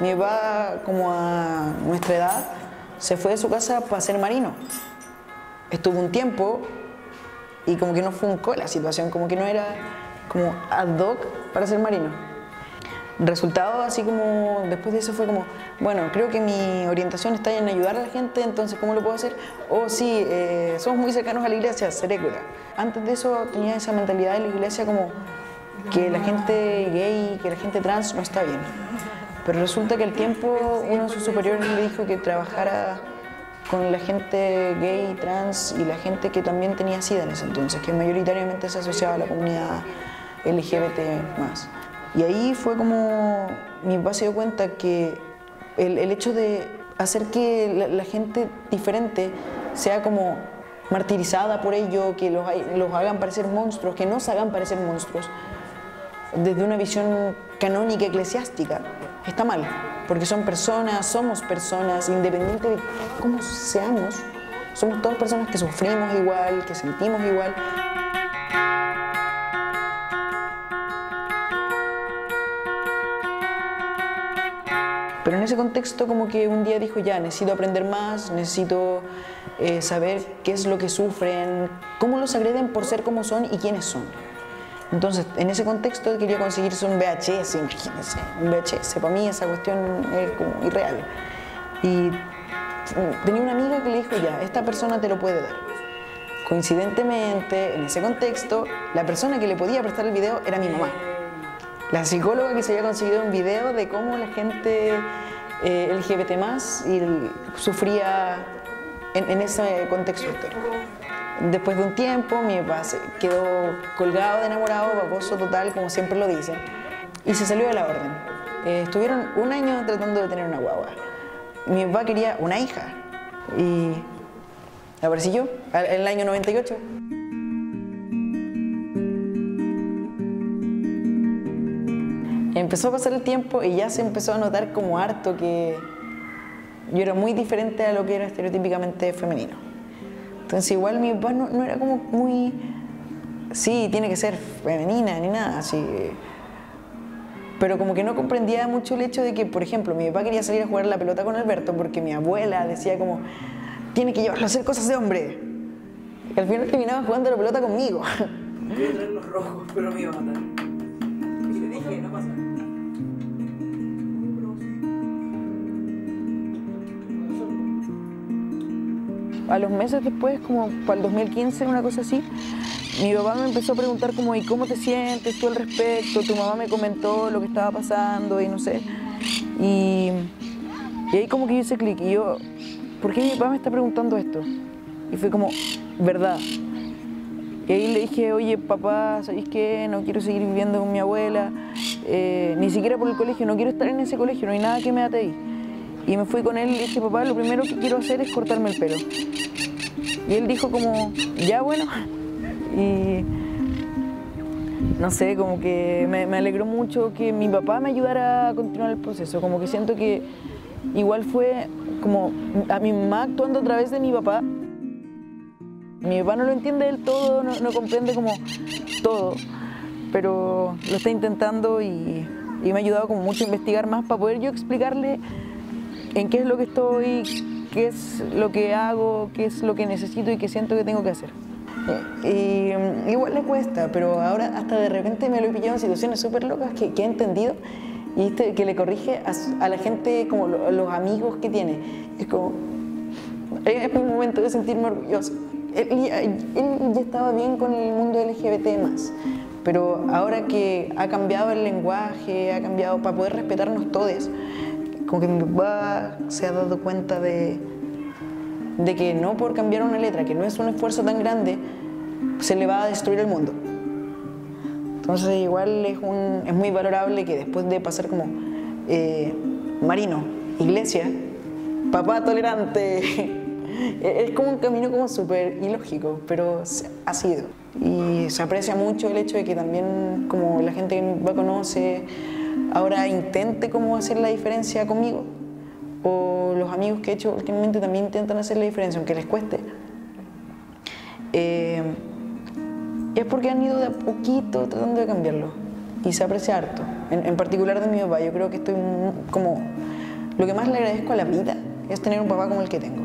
Mi papá, como a nuestra edad, se fue de su casa para ser marino. Estuvo un tiempo y como que no funcó la situación, como que no era como ad hoc para ser marino. Resultado así como, después de eso fue como, bueno, creo que mi orientación está en ayudar a la gente, entonces ¿cómo lo puedo hacer? O sí, somos muy cercanos a la iglesia, seré cura. Antes de eso tenía esa mentalidad de la iglesia como que la gente gay, que la gente trans no está bien. Pero resulta que al tiempo uno de sus superiores le dijo que trabajara con la gente gay, trans y la gente que también tenía SIDA en ese entonces, que mayoritariamente se asociaba a la comunidad LGBT+. Y ahí fue como mi papá se dio cuenta que el hecho de hacer que la gente diferente sea como martirizada por ello, que los hagan parecer monstruos, que no se hagan parecer monstruos, desde una visión canónica eclesiástica, está mal, porque son personas, somos personas, independiente de cómo seamos, somos todas personas que sufrimos igual, que sentimos igual. Pero en ese contexto como que un día dijo ya, necesito aprender más, necesito saber qué es lo que sufren, cómo los agreden por ser como son y quiénes son. Entonces, en ese contexto quería conseguirse un VHS, imagínense, un VHS. Para mí esa cuestión es como irreal. Y tenía una amiga que le dijo ya, esta persona te lo puede dar. Coincidentemente, en ese contexto, la persona que le podía prestar el video era mi mamá. La psicóloga que se había conseguido un video de cómo la gente LGBT+ sufría en ese contexto histórico. Después de un tiempo, mi papá quedó colgado de enamorado, baboso total, como siempre lo dicen, y se salió de la orden. Estuvieron un año tratando de tener una guagua. Mi papá quería una hija y aparecí yo, en el año 98. Empezó a pasar el tiempo y ya se empezó a notar como harto que yo era muy diferente a lo que era estereotípicamente femenino. Entonces igual mi papá no era como muy, sí, tiene que ser femenina ni nada, así. Pero como que no comprendía mucho el hecho de que, por ejemplo, mi papá quería salir a jugar a la pelota con Alberto porque mi abuela decía como, tiene que llevarlo a hacer cosas de hombre. Y al final terminaba jugando a la pelota conmigo. Quería traer los rojos, pero me iba a matar. Y le dije, no pasa. A los meses después, como para el 2015, una cosa así, mi papá me empezó a preguntar como, ¿y cómo te sientes tú al respecto? Tu mamá me comentó lo que estaba pasando y no sé. Y ahí como que yo hice clic y yo, ¿por qué mi papá me está preguntando esto? Y fue como, verdad. Y ahí le dije, oye papá, ¿sabéis qué? No quiero seguir viviendo con mi abuela, ni siquiera por el colegio, no quiero estar en ese colegio, no hay nada que me ate ahí. Y me fui con él y le dije, papá, lo primero que quiero hacer es cortarme el pelo. Y él dijo como, ya bueno. Y no sé, como que me alegró mucho que mi papá me ayudara a continuar el proceso. Como que siento que igual fue como a mi mamá actuando a través de mi papá. Mi papá no lo entiende del todo, no comprende como todo, pero lo está intentando y me ha ayudado como mucho a investigar más para poder yo explicarle en qué es lo que estoy, qué es lo que hago, qué es lo que necesito y qué siento que tengo que hacer. Y igual le cuesta, pero ahora hasta de repente me lo he pillado en situaciones súper locas que he entendido y que le corrige a la gente como los amigos que tiene. Es como, es un momento de sentirme orgulloso. Él ya estaba bien con el mundo LGBT+, pero ahora que ha cambiado el lenguaje, ha cambiado para poder respetarnos todos, como que mi papá se ha dado cuenta de que no por cambiar una letra, que no es un esfuerzo tan grande, se le va a destruir el mundo. Entonces igual es muy valorable que después de pasar como marino, iglesia, papá tolerante, es como un camino como súper ilógico, pero ha sido. Y se aprecia mucho el hecho de que también como la gente que mi papá conoce, ahora intente como hacer la diferencia conmigo, o los amigos que he hecho últimamente también intentan hacer la diferencia, aunque les cueste. Es porque han ido de a poquito tratando de cambiarlo y se aprecia harto. en particular de mi papá. Yo creo que estoy como... Lo que más le agradezco a la vida es tener un papá como el que tengo.